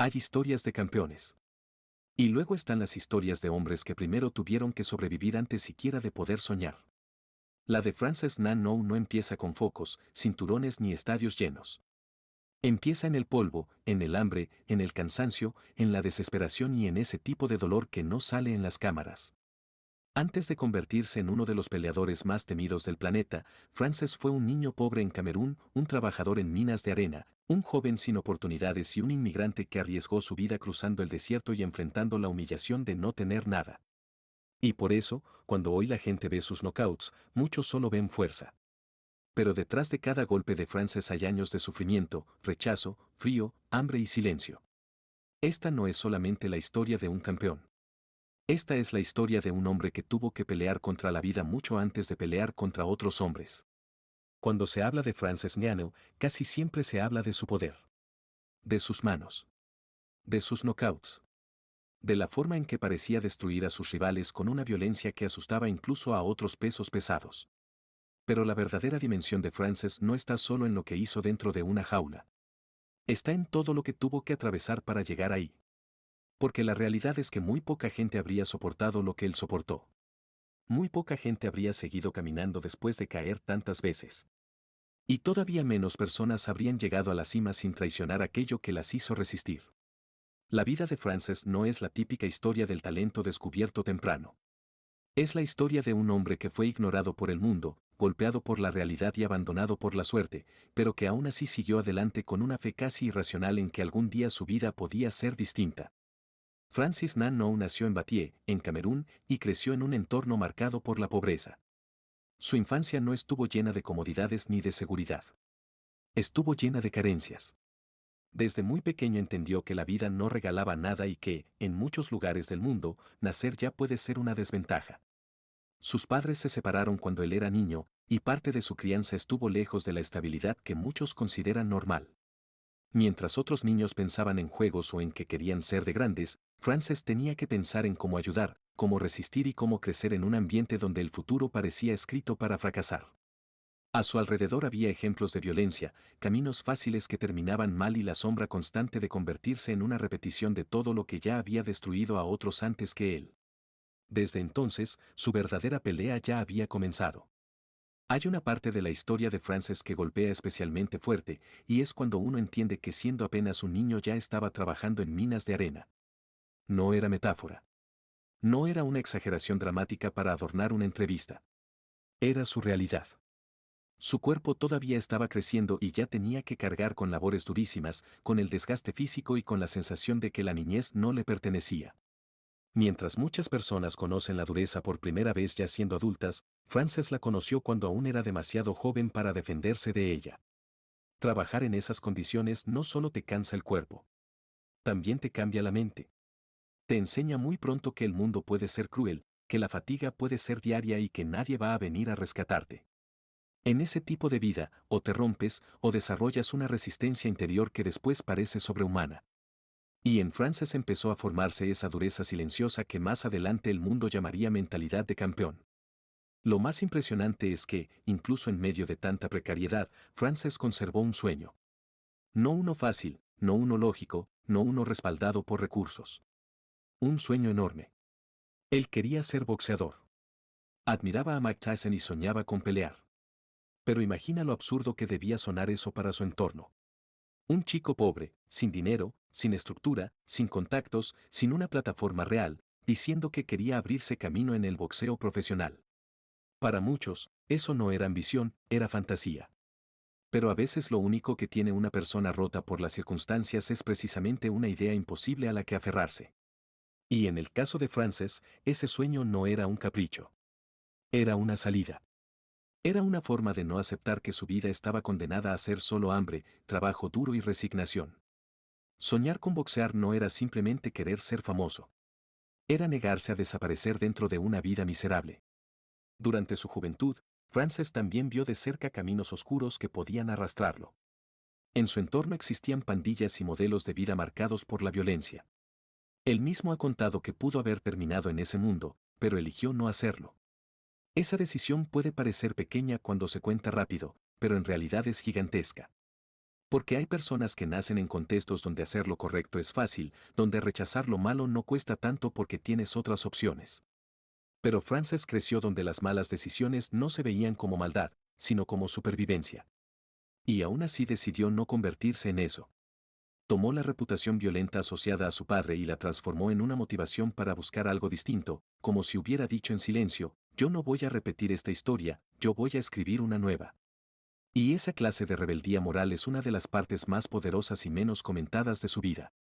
Hay historias de campeones. Y luego están las historias de hombres que primero tuvieron que sobrevivir antes siquiera de poder soñar. La de Frances Ngannou no empieza con focos, cinturones ni estadios llenos. Empieza en el polvo, en el hambre, en el cansancio, en la desesperación y en ese tipo de dolor que no sale en las cámaras. Antes de convertirse en uno de los peleadores más temidos del planeta, Frances fue un niño pobre en Camerún, un trabajador en minas de arena, un joven sin oportunidades y un inmigrante que arriesgó su vida cruzando el desierto y enfrentando la humillación de no tener nada. Y por eso, cuando hoy la gente ve sus knockouts, muchos solo ven fuerza. Pero detrás de cada golpe de Frances hay años de sufrimiento, rechazo, frío, hambre y silencio. Esta no es solamente la historia de un campeón. Esta es la historia de un hombre que tuvo que pelear contra la vida mucho antes de pelear contra otros hombres. Cuando se habla de Frances Ngannou, casi siempre se habla de su poder. De sus manos. De sus knockouts. De la forma en que parecía destruir a sus rivales con una violencia que asustaba incluso a otros pesos pesados. Pero la verdadera dimensión de Frances no está solo en lo que hizo dentro de una jaula. Está en todo lo que tuvo que atravesar para llegar ahí. Porque la realidad es que muy poca gente habría soportado lo que él soportó. Muy poca gente habría seguido caminando después de caer tantas veces. Y todavía menos personas habrían llegado a la cima sin traicionar aquello que las hizo resistir. La vida de Frances no es la típica historia del talento descubierto temprano. Es la historia de un hombre que fue ignorado por el mundo, golpeado por la realidad y abandonado por la suerte, pero que aún así siguió adelante con una fe casi irracional en que algún día su vida podía ser distinta. Francis Ngannou nació en Batie, en Camerún, y creció en un entorno marcado por la pobreza. Su infancia no estuvo llena de comodidades ni de seguridad. Estuvo llena de carencias. Desde muy pequeño entendió que la vida no regalaba nada y que, en muchos lugares del mundo, nacer ya puede ser una desventaja. Sus padres se separaron cuando él era niño, y parte de su crianza estuvo lejos de la estabilidad que muchos consideran normal. Mientras otros niños pensaban en juegos o en que querían ser de grandes, Frances tenía que pensar en cómo ayudar, cómo resistir y cómo crecer en un ambiente donde el futuro parecía escrito para fracasar. A su alrededor había ejemplos de violencia, caminos fáciles que terminaban mal y la sombra constante de convertirse en una repetición de todo lo que ya había destruido a otros antes que él. Desde entonces, su verdadera pelea ya había comenzado. Hay una parte de la historia de Frances que golpea especialmente fuerte, y es cuando uno entiende que siendo apenas un niño ya estaba trabajando en minas de arena. No era metáfora. No era una exageración dramática para adornar una entrevista. Era su realidad. Su cuerpo todavía estaba creciendo y ya tenía que cargar con labores durísimas, con el desgaste físico y con la sensación de que la niñez no le pertenecía. Mientras muchas personas conocen la dureza por primera vez ya siendo adultas, Frances la conoció cuando aún era demasiado joven para defenderse de ella. Trabajar en esas condiciones no solo te cansa el cuerpo, también te cambia la mente. Te enseña muy pronto que el mundo puede ser cruel, que la fatiga puede ser diaria y que nadie va a venir a rescatarte. En ese tipo de vida, o te rompes o desarrollas una resistencia interior que después parece sobrehumana. Y en Frances empezó a formarse esa dureza silenciosa que más adelante el mundo llamaría mentalidad de campeón. Lo más impresionante es que, incluso en medio de tanta precariedad, Frances conservó un sueño. No uno fácil, no uno lógico, no uno respaldado por recursos. Un sueño enorme. Él quería ser boxeador. Admiraba a Mike Tyson y soñaba con pelear. Pero imagina lo absurdo que debía sonar eso para su entorno. Un chico pobre, sin dinero, sin estructura, sin contactos, sin una plataforma real, diciendo que quería abrirse camino en el boxeo profesional. Para muchos, eso no era ambición, era fantasía. Pero a veces lo único que tiene una persona rota por las circunstancias es precisamente una idea imposible a la que aferrarse. Y en el caso de Frances, ese sueño no era un capricho. Era una salida. Era una forma de no aceptar que su vida estaba condenada a ser solo hambre, trabajo duro y resignación. Soñar con boxear no era simplemente querer ser famoso. Era negarse a desaparecer dentro de una vida miserable. Durante su juventud, Frances también vio de cerca caminos oscuros que podían arrastrarlo. En su entorno existían pandillas y modelos de vida marcados por la violencia. Él mismo ha contado que pudo haber terminado en ese mundo, pero eligió no hacerlo. Esa decisión puede parecer pequeña cuando se cuenta rápido, pero en realidad es gigantesca. Porque hay personas que nacen en contextos donde hacer lo correcto es fácil, donde rechazar lo malo no cuesta tanto porque tienes otras opciones. Pero Frances creció donde las malas decisiones no se veían como maldad, sino como supervivencia. Y aún así decidió no convertirse en eso. Tomó la reputación violenta asociada a su padre y la transformó en una motivación para buscar algo distinto, como si hubiera dicho en silencio, yo no voy a repetir esta historia, yo voy a escribir una nueva. Y esa clase de rebeldía moral es una de las partes más poderosas y menos comentadas de su vida.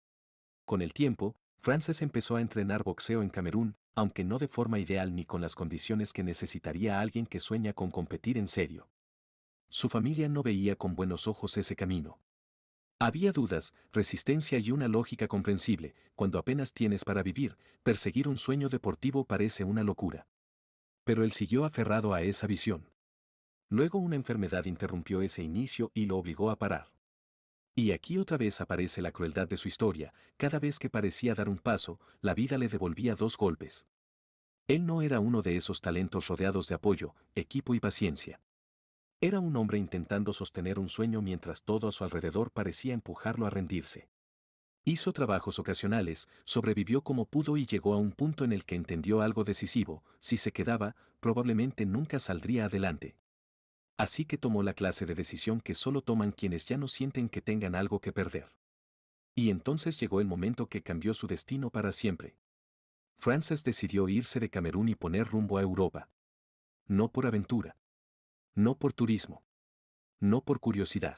Con el tiempo, Frances empezó a entrenar boxeo en Camerún, aunque no de forma ideal ni con las condiciones que necesitaría alguien que sueña con competir en serio. Su familia no veía con buenos ojos ese camino. Había dudas, resistencia y una lógica comprensible, cuando apenas tienes para vivir, perseguir un sueño deportivo parece una locura. Pero él siguió aferrado a esa visión. Luego una enfermedad interrumpió ese inicio y lo obligó a parar. Y aquí otra vez aparece la crueldad de su historia, cada vez que parecía dar un paso, la vida le devolvía dos golpes. Él no era uno de esos talentos rodeados de apoyo, equipo y paciencia. Era un hombre intentando sostener un sueño mientras todo a su alrededor parecía empujarlo a rendirse. Hizo trabajos ocasionales, sobrevivió como pudo y llegó a un punto en el que entendió algo decisivo, si se quedaba, probablemente nunca saldría adelante. Así que tomó la clase de decisión que solo toman quienes ya no sienten que tengan algo que perder. Y entonces llegó el momento que cambió su destino para siempre. Frances decidió irse de Camerún y poner rumbo a Europa. No por aventura. No por turismo. No por curiosidad.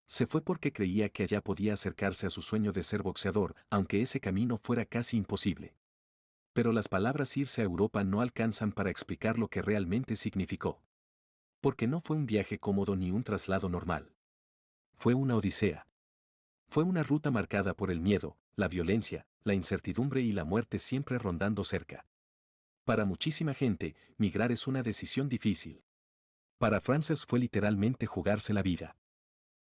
Se fue porque creía que allá podía acercarse a su sueño de ser boxeador, aunque ese camino fuera casi imposible. Pero las palabras irse a Europa no alcanzan para explicar lo que realmente significó. Porque no fue un viaje cómodo ni un traslado normal. Fue una odisea. Fue una ruta marcada por el miedo, la violencia, la incertidumbre y la muerte siempre rondando cerca. Para muchísima gente, migrar es una decisión difícil. Para Frances fue literalmente jugarse la vida.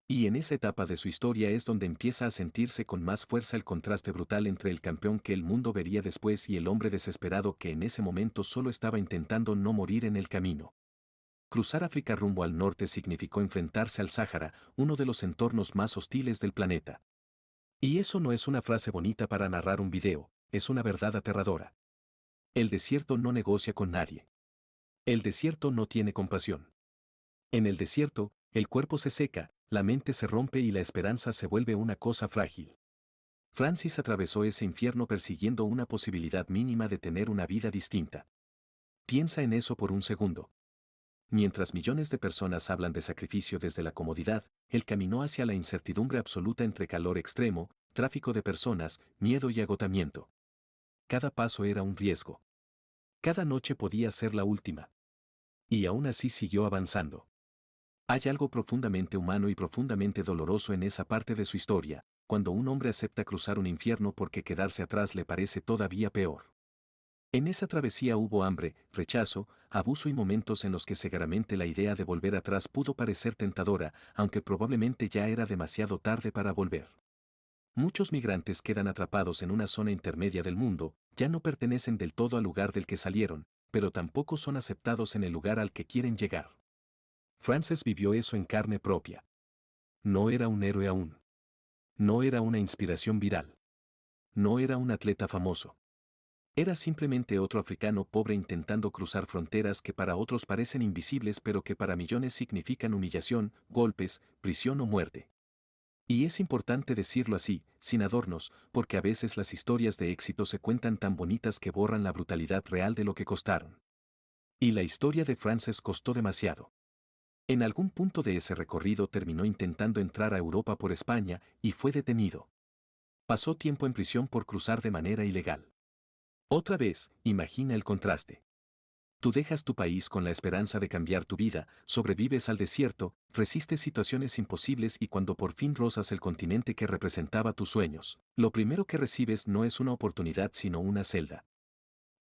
Y en esa etapa de su historia es donde empieza a sentirse con más fuerza el contraste brutal entre el campeón que el mundo vería después y el hombre desesperado que en ese momento solo estaba intentando no morir en el camino. Cruzar África rumbo al norte significó enfrentarse al Sáhara, uno de los entornos más hostiles del planeta. Y eso no es una frase bonita para narrar un video, es una verdad aterradora. El desierto no negocia con nadie. El desierto no tiene compasión. En el desierto, el cuerpo se seca, la mente se rompe y la esperanza se vuelve una cosa frágil. Francis atravesó ese infierno persiguiendo una posibilidad mínima de tener una vida distinta. Piensa en eso por un segundo. Mientras millones de personas hablan de sacrificio desde la comodidad, él caminó hacia la incertidumbre absoluta entre calor extremo, tráfico de personas, miedo y agotamiento. Cada paso era un riesgo. Cada noche podía ser la última. Y aún así siguió avanzando. Hay algo profundamente humano y profundamente doloroso en esa parte de su historia, cuando un hombre acepta cruzar un infierno porque quedarse atrás le parece todavía peor. En esa travesía hubo hambre, rechazo, abuso y momentos en los que seguramente la idea de volver atrás pudo parecer tentadora, aunque probablemente ya era demasiado tarde para volver. Muchos migrantes quedan atrapados en una zona intermedia del mundo, ya no pertenecen del todo al lugar del que salieron, pero tampoco son aceptados en el lugar al que quieren llegar. Frances vivió eso en carne propia. No era un héroe aún. No era una inspiración viral. No era un atleta famoso. Era simplemente otro africano pobre intentando cruzar fronteras que para otros parecen invisibles pero que para millones significan humillación, golpes, prisión o muerte. Y es importante decirlo así, sin adornos, porque a veces las historias de éxito se cuentan tan bonitas que borran la brutalidad real de lo que costaron. Y la historia de Frances costó demasiado. En algún punto de ese recorrido terminó intentando entrar a Europa por España y fue detenido. Pasó tiempo en prisión por cruzar de manera ilegal. Otra vez, imagina el contraste. Tú dejas tu país con la esperanza de cambiar tu vida, sobrevives al desierto, resistes situaciones imposibles y cuando por fin rozas el continente que representaba tus sueños, lo primero que recibes no es una oportunidad sino una celda.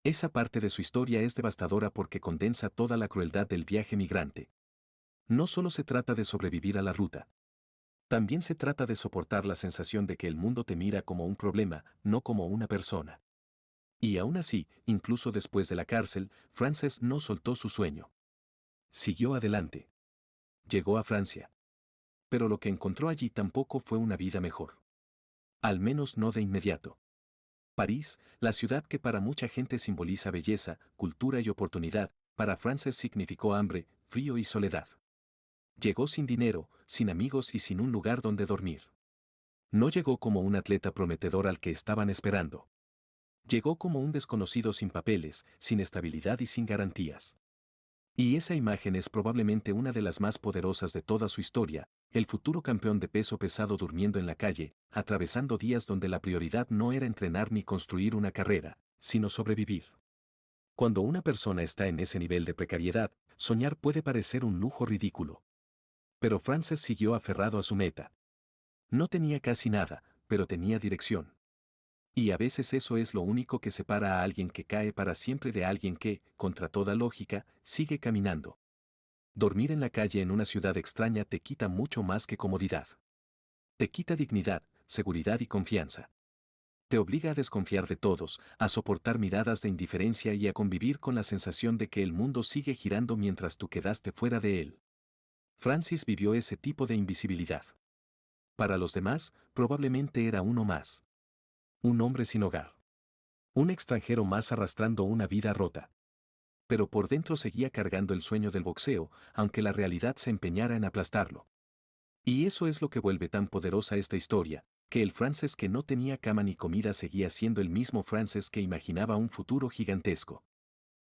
Esa parte de su historia es devastadora porque condensa toda la crueldad del viaje migrante. No solo se trata de sobrevivir a la ruta. También se trata de soportar la sensación de que el mundo te mira como un problema, no como una persona. Y aún así, incluso después de la cárcel, Frances no soltó su sueño. Siguió adelante. Llegó a Francia. Pero lo que encontró allí tampoco fue una vida mejor. Al menos no de inmediato. París, la ciudad que para mucha gente simboliza belleza, cultura y oportunidad, para Frances significó hambre, frío y soledad. Llegó sin dinero, sin amigos y sin un lugar donde dormir. No llegó como un atleta prometedor al que estaban esperando. Llegó como un desconocido sin papeles, sin estabilidad y sin garantías. Y esa imagen es probablemente una de las más poderosas de toda su historia, el futuro campeón de peso pesado durmiendo en la calle, atravesando días donde la prioridad no era entrenar ni construir una carrera, sino sobrevivir. Cuando una persona está en ese nivel de precariedad, soñar puede parecer un lujo ridículo. Pero Frances siguió aferrado a su meta. No tenía casi nada, pero tenía dirección. Y a veces eso es lo único que separa a alguien que cae para siempre de alguien que, contra toda lógica, sigue caminando. Dormir en la calle en una ciudad extraña te quita mucho más que comodidad. Te quita dignidad, seguridad y confianza. Te obliga a desconfiar de todos, a soportar miradas de indiferencia y a convivir con la sensación de que el mundo sigue girando mientras tú quedaste fuera de él. Francis vivió ese tipo de invisibilidad. Para los demás, probablemente era uno más. Un hombre sin hogar. Un extranjero más arrastrando una vida rota. Pero por dentro seguía cargando el sueño del boxeo, aunque la realidad se empeñara en aplastarlo. Y eso es lo que vuelve tan poderosa esta historia, que el Frances que no tenía cama ni comida seguía siendo el mismo Frances que imaginaba un futuro gigantesco.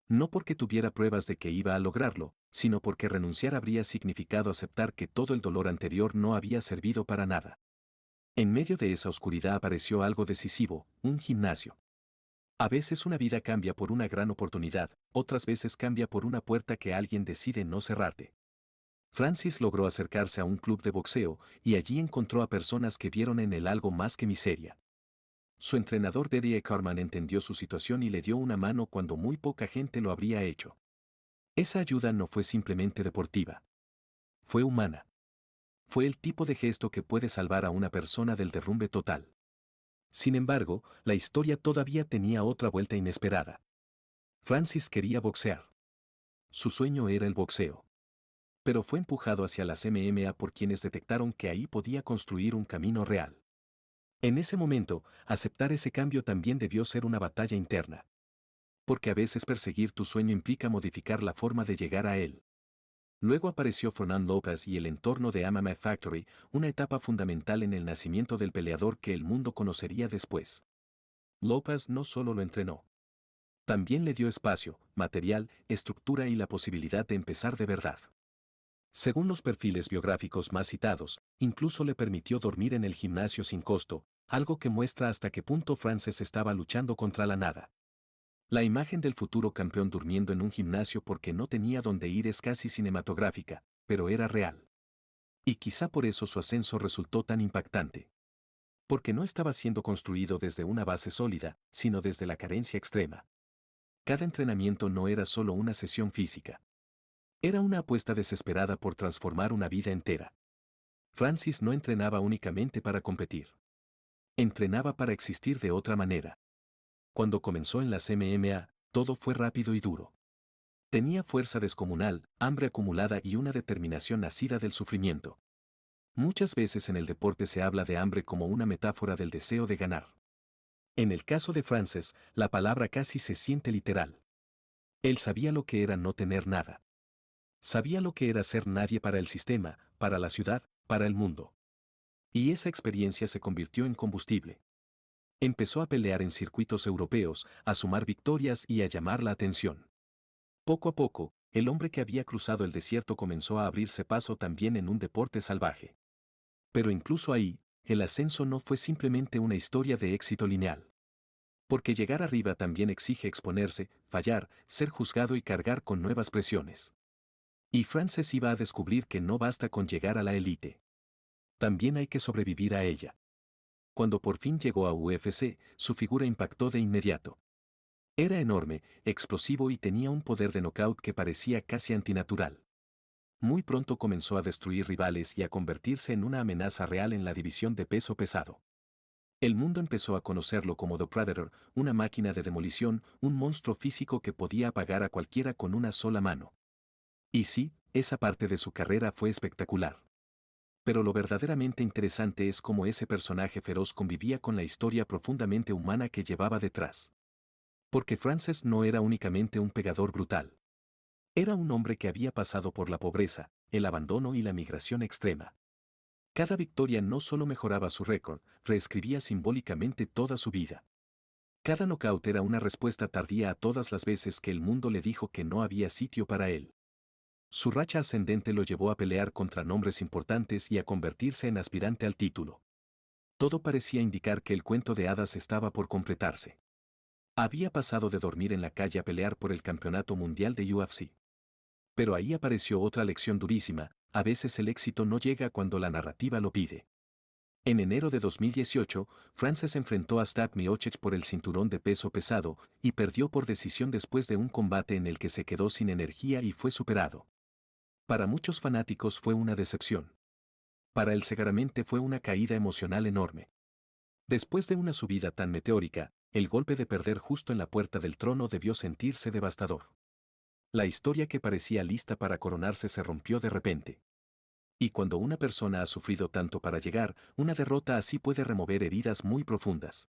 No porque tuviera pruebas de que iba a lograrlo, sino porque renunciar habría significado aceptar que todo el dolor anterior no había servido para nada. En medio de esa oscuridad apareció algo decisivo, un gimnasio. A veces una vida cambia por una gran oportunidad, otras veces cambia por una puerta que alguien decide no cerrarte. Francis logró acercarse a un club de boxeo y allí encontró a personas que vieron en él algo más que miseria. Su entrenador Deddy Carman entendió su situación y le dio una mano cuando muy poca gente lo habría hecho. Esa ayuda no fue simplemente deportiva. Fue humana. Fue el tipo de gesto que puede salvar a una persona del derrumbe total. Sin embargo, la historia todavía tenía otra vuelta inesperada. Francis quería boxear. Su sueño era el boxeo. Pero fue empujado hacia las MMA por quienes detectaron que ahí podía construir un camino real. En ese momento, aceptar ese cambio también debió ser una batalla interna. Porque a veces perseguir tu sueño implica modificar la forma de llegar a él. Luego apareció Fernand Lopez y el entorno de MMA Factory, una etapa fundamental en el nacimiento del peleador que el mundo conocería después. Lopez no solo lo entrenó. También le dio espacio, material, estructura y la posibilidad de empezar de verdad. Según los perfiles biográficos más citados, incluso le permitió dormir en el gimnasio sin costo, algo que muestra hasta qué punto Frances estaba luchando contra la nada. La imagen del futuro campeón durmiendo en un gimnasio porque no tenía dónde ir es casi cinematográfica, pero era real. Y quizá por eso su ascenso resultó tan impactante. Porque no estaba siendo construido desde una base sólida, sino desde la carencia extrema. Cada entrenamiento no era solo una sesión física. Era una apuesta desesperada por transformar una vida entera. Francis no entrenaba únicamente para competir. Entrenaba para existir de otra manera. Cuando comenzó en las MMA, todo fue rápido y duro. Tenía fuerza descomunal, hambre acumulada y una determinación nacida del sufrimiento. Muchas veces en el deporte se habla de hambre como una metáfora del deseo de ganar. En el caso de Frances, la palabra casi se siente literal. Él sabía lo que era no tener nada. Sabía lo que era ser nadie para el sistema, para la ciudad, para el mundo. Y esa experiencia se convirtió en combustible. Empezó a pelear en circuitos europeos, a sumar victorias y a llamar la atención. Poco a poco, el hombre que había cruzado el desierto comenzó a abrirse paso también en un deporte salvaje. Pero incluso ahí, el ascenso no fue simplemente una historia de éxito lineal. Porque llegar arriba también exige exponerse, fallar, ser juzgado y cargar con nuevas presiones. Y Frances iba a descubrir que no basta con llegar a la élite. También hay que sobrevivir a ella. Cuando por fin llegó a UFC, su figura impactó de inmediato. Era enorme, explosivo y tenía un poder de knockout que parecía casi antinatural. Muy pronto comenzó a destruir rivales y a convertirse en una amenaza real en la división de peso pesado. El mundo empezó a conocerlo como The Predator, una máquina de demolición, un monstruo físico que podía apagar a cualquiera con una sola mano. Y sí, esa parte de su carrera fue espectacular. Pero lo verdaderamente interesante es cómo ese personaje feroz convivía con la historia profundamente humana que llevaba detrás. Porque Frances no era únicamente un pegador brutal. Era un hombre que había pasado por la pobreza, el abandono y la migración extrema. Cada victoria no solo mejoraba su récord, reescribía simbólicamente toda su vida. Cada knockout era una respuesta tardía a todas las veces que el mundo le dijo que no había sitio para él. Su racha ascendente lo llevó a pelear contra nombres importantes y a convertirse en aspirante al título. Todo parecía indicar que el cuento de hadas estaba por completarse. Había pasado de dormir en la calle a pelear por el campeonato mundial de UFC. Pero ahí apareció otra lección durísima: a veces el éxito no llega cuando la narrativa lo pide. En enero de 2018, Frances enfrentó a Stipe Miocic por el cinturón de peso pesado y perdió por decisión después de un combate en el que se quedó sin energía y fue superado. Para muchos fanáticos fue una decepción. Para él seguramente fue una caída emocional enorme. Después de una subida tan meteórica, el golpe de perder justo en la puerta del trono debió sentirse devastador. La historia que parecía lista para coronarse se rompió de repente. Y cuando una persona ha sufrido tanto para llegar, una derrota así puede remover heridas muy profundas.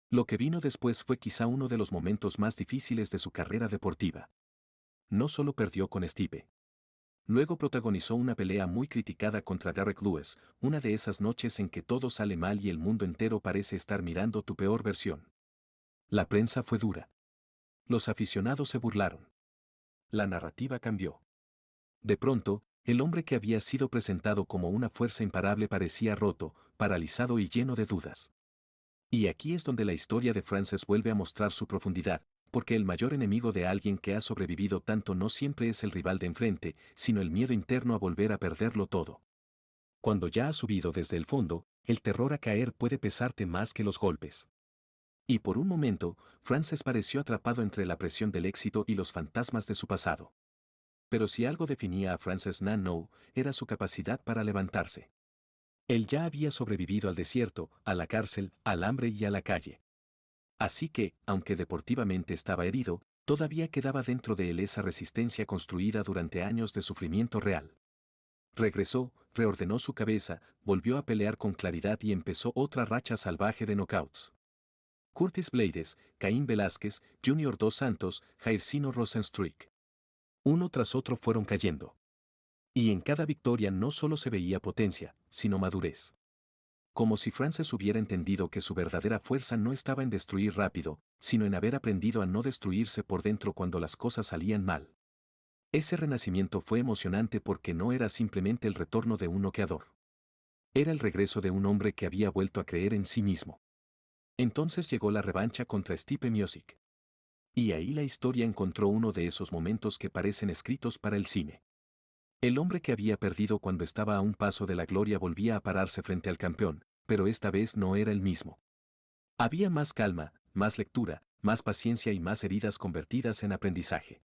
Lo que vino después fue quizá uno de los momentos más difíciles de su carrera deportiva. No solo perdió con Stipe. Luego protagonizó una pelea muy criticada contra Derrick Lewis, una de esas noches en que todo sale mal y el mundo entero parece estar mirando tu peor versión. La prensa fue dura. Los aficionados se burlaron. La narrativa cambió. De pronto, el hombre que había sido presentado como una fuerza imparable parecía roto, paralizado y lleno de dudas. Y aquí es donde la historia de Frances vuelve a mostrar su profundidad, porque el mayor enemigo de alguien que ha sobrevivido tanto no siempre es el rival de enfrente, sino el miedo interno a volver a perderlo todo. Cuando ya has subido desde el fondo, el terror a caer puede pesarte más que los golpes. Y por un momento, Frances pareció atrapado entre la presión del éxito y los fantasmas de su pasado. Pero si algo definía a Frances Ngannou, era su capacidad para levantarse. Él ya había sobrevivido al desierto, a la cárcel, al hambre y a la calle. Así que, aunque deportivamente estaba herido, todavía quedaba dentro de él esa resistencia construida durante años de sufrimiento real. Regresó, reordenó su cabeza, volvió a pelear con claridad y empezó otra racha salvaje de knockouts. Curtis Blades, Caín Velázquez, Junior Dos Santos, Jairzinho Rozenstruik. Uno tras otro fueron cayendo. Y en cada victoria no solo se veía potencia, sino madurez. Como si Frances hubiera entendido que su verdadera fuerza no estaba en destruir rápido, sino en haber aprendido a no destruirse por dentro cuando las cosas salían mal. Ese renacimiento fue emocionante porque no era simplemente el retorno de un noqueador. Era el regreso de un hombre que había vuelto a creer en sí mismo. Entonces llegó la revancha contra Stipe Miocic. Y ahí la historia encontró uno de esos momentos que parecen escritos para el cine. El hombre que había perdido cuando estaba a un paso de la gloria volvía a pararse frente al campeón, pero esta vez no era el mismo. Había más calma, más lectura, más paciencia y más heridas convertidas en aprendizaje.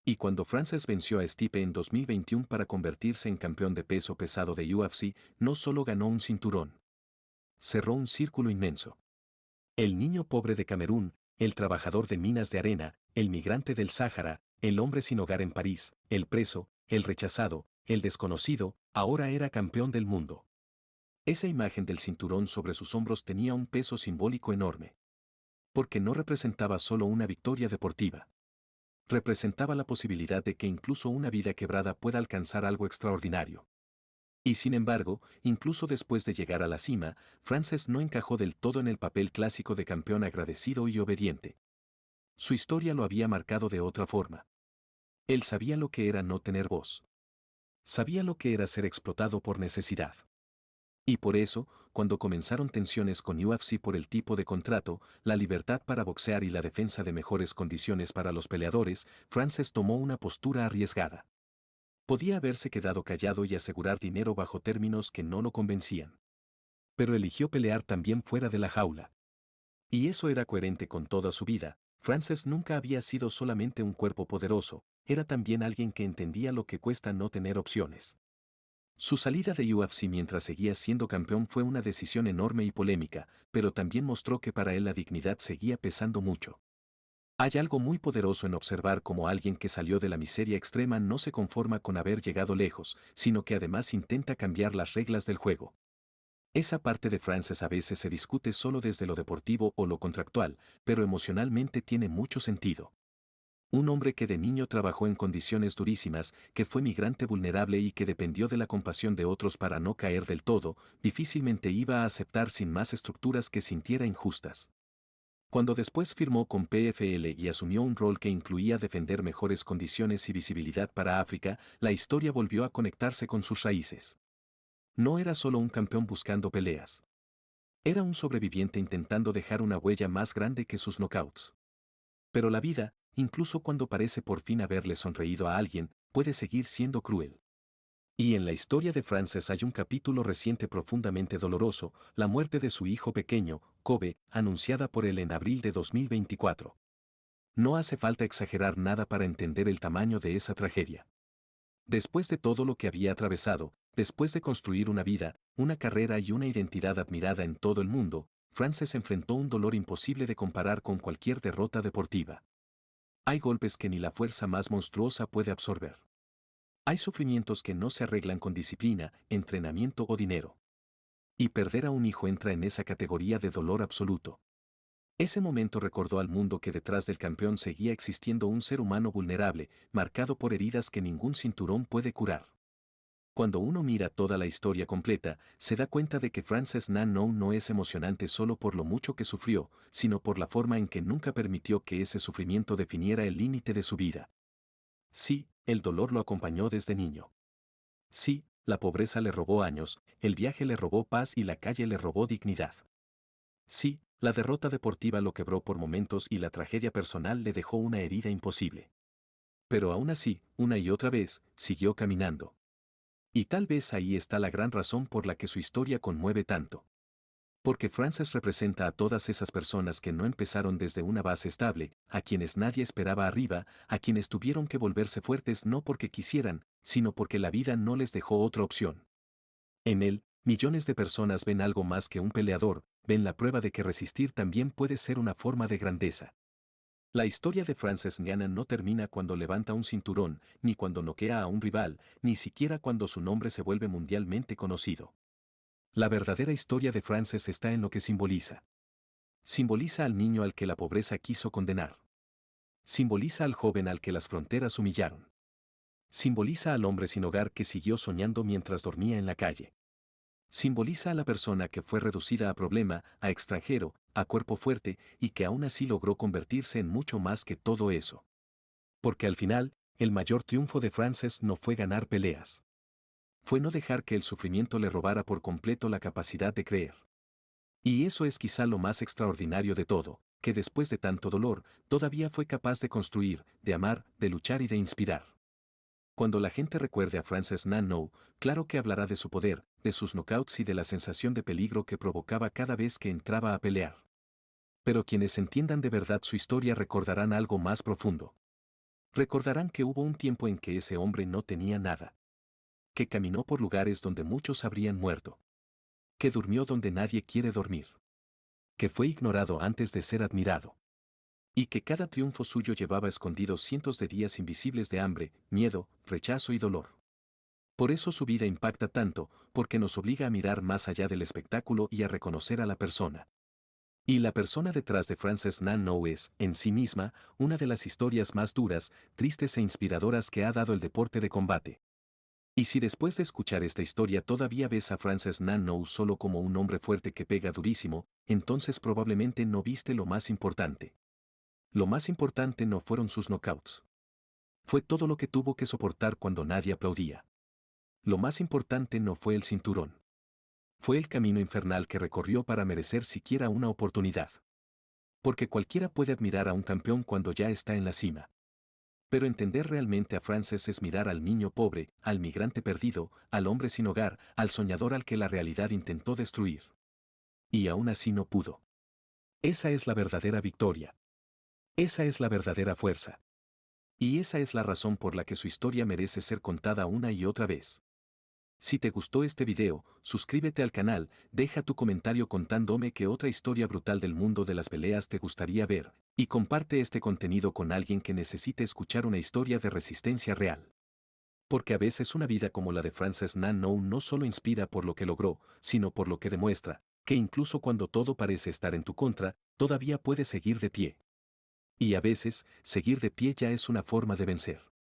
Y cuando Frances venció a Stipe en 2021 para convertirse en campeón de peso pesado de UFC, no solo ganó un cinturón. Cerró un círculo inmenso. El niño pobre de Camerún, el trabajador de minas de arena, el migrante del Sáhara, el hombre sin hogar en París, el preso, el rechazado, el desconocido, ahora era campeón del mundo. Esa imagen del cinturón sobre sus hombros tenía un peso simbólico enorme. Porque no representaba solo una victoria deportiva. Representaba la posibilidad de que incluso una vida quebrada pueda alcanzar algo extraordinario. Y sin embargo, incluso después de llegar a la cima, Frances no encajó del todo en el papel clásico de campeón agradecido y obediente. Su historia lo había marcado de otra forma. Él sabía lo que era no tener voz. Sabía lo que era ser explotado por necesidad. Y por eso, cuando comenzaron tensiones con UFC por el tipo de contrato, la libertad para boxear y la defensa de mejores condiciones para los peleadores, Frances tomó una postura arriesgada. Podía haberse quedado callado y asegurar dinero bajo términos que no lo convencían. Pero eligió pelear también fuera de la jaula. Y eso era coherente con toda su vida. Frances nunca había sido solamente un cuerpo poderoso, era también alguien que entendía lo que cuesta no tener opciones. Su salida de UFC mientras seguía siendo campeón fue una decisión enorme y polémica, pero también mostró que para él la dignidad seguía pesando mucho. Hay algo muy poderoso en observar cómo alguien que salió de la miseria extrema no se conforma con haber llegado lejos, sino que además intenta cambiar las reglas del juego. Esa parte de Frances a veces se discute solo desde lo deportivo o lo contractual, pero emocionalmente tiene mucho sentido. Un hombre que de niño trabajó en condiciones durísimas, que fue migrante vulnerable y que dependió de la compasión de otros para no caer del todo, difícilmente iba a aceptar sin más estructuras que sintiera injustas. Cuando después firmó con PFL y asumió un rol que incluía defender mejores condiciones y visibilidad para África, la historia volvió a conectarse con sus raíces. No era solo un campeón buscando peleas. Era un sobreviviente intentando dejar una huella más grande que sus knockouts. Pero la vida, incluso cuando parece por fin haberle sonreído a alguien, puede seguir siendo cruel. Y en la historia de Frances hay un capítulo reciente profundamente doloroso, la muerte de su hijo pequeño, Kobe, anunciada por él en abril de 2024. No hace falta exagerar nada para entender el tamaño de esa tragedia. Después de todo lo que había atravesado, después de construir una vida, una carrera y una identidad admirada en todo el mundo, Frances enfrentó un dolor imposible de comparar con cualquier derrota deportiva. Hay golpes que ni la fuerza más monstruosa puede absorber. Hay sufrimientos que no se arreglan con disciplina, entrenamiento o dinero. Y perder a un hijo entra en esa categoría de dolor absoluto. Ese momento recordó al mundo que detrás del campeón seguía existiendo un ser humano vulnerable, marcado por heridas que ningún cinturón puede curar. Cuando uno mira toda la historia completa, se da cuenta de que Frances Ngannou no es emocionante solo por lo mucho que sufrió, sino por la forma en que nunca permitió que ese sufrimiento definiera el límite de su vida. Sí, el dolor lo acompañó desde niño. Sí, la pobreza le robó años, el viaje le robó paz y la calle le robó dignidad. Sí, la derrota deportiva lo quebró por momentos y la tragedia personal le dejó una herida imposible. Pero aún así, una y otra vez, siguió caminando. Y tal vez ahí está la gran razón por la que su historia conmueve tanto. Porque Frances representa a todas esas personas que no empezaron desde una base estable, a quienes nadie esperaba arriba, a quienes tuvieron que volverse fuertes no porque quisieran, sino porque la vida no les dejó otra opción. En él, millones de personas ven algo más que un peleador, ven la prueba de que resistir también puede ser una forma de grandeza. La historia de Frances Ngannou no termina cuando levanta un cinturón, ni cuando noquea a un rival, ni siquiera cuando su nombre se vuelve mundialmente conocido. La verdadera historia de Frances está en lo que simboliza. Simboliza al niño al que la pobreza quiso condenar. Simboliza al joven al que las fronteras humillaron. Simboliza al hombre sin hogar que siguió soñando mientras dormía en la calle. Simboliza a la persona que fue reducida a problema, a extranjero, a cuerpo fuerte y que aún así logró convertirse en mucho más que todo eso. Porque al final, el mayor triunfo de Frances no fue ganar peleas. Fue no dejar que el sufrimiento le robara por completo la capacidad de creer. Y eso es quizá lo más extraordinario de todo, que después de tanto dolor, todavía fue capaz de construir, de amar, de luchar y de inspirar. Cuando la gente recuerde a Frances Ngannou, claro que hablará de su poder, de sus knockouts y de la sensación de peligro que provocaba cada vez que entraba a pelear. Pero quienes entiendan de verdad su historia recordarán algo más profundo. Recordarán que hubo un tiempo en que ese hombre no tenía nada. Que caminó por lugares donde muchos habrían muerto. Que durmió donde nadie quiere dormir. Que fue ignorado antes de ser admirado. Y que cada triunfo suyo llevaba escondidos cientos de días invisibles de hambre, miedo, rechazo y dolor. Por eso su vida impacta tanto, porque nos obliga a mirar más allá del espectáculo y a reconocer a la persona. Y la persona detrás de Frances Ngannou es, en sí misma, una de las historias más duras, tristes e inspiradoras que ha dado el deporte de combate. Y si después de escuchar esta historia todavía ves a Frances Ngannou solo como un hombre fuerte que pega durísimo, entonces probablemente no viste lo más importante. Lo más importante no fueron sus knockouts. Fue todo lo que tuvo que soportar cuando nadie aplaudía. Lo más importante no fue el cinturón. Fue el camino infernal que recorrió para merecer siquiera una oportunidad. Porque cualquiera puede admirar a un campeón cuando ya está en la cima. Pero entender realmente a Frances es mirar al niño pobre, al migrante perdido, al hombre sin hogar, al soñador al que la realidad intentó destruir. Y aún así no pudo. Esa es la verdadera victoria. Esa es la verdadera fuerza. Y esa es la razón por la que su historia merece ser contada una y otra vez. Si te gustó este video, suscríbete al canal, deja tu comentario contándome qué otra historia brutal del mundo de las peleas te gustaría ver, y comparte este contenido con alguien que necesite escuchar una historia de resistencia real. Porque a veces una vida como la de Frances Na no solo inspira por lo que logró, sino por lo que demuestra, que incluso cuando todo parece estar en tu contra, todavía puedes seguir de pie. Y a veces, seguir de pie ya es una forma de vencer.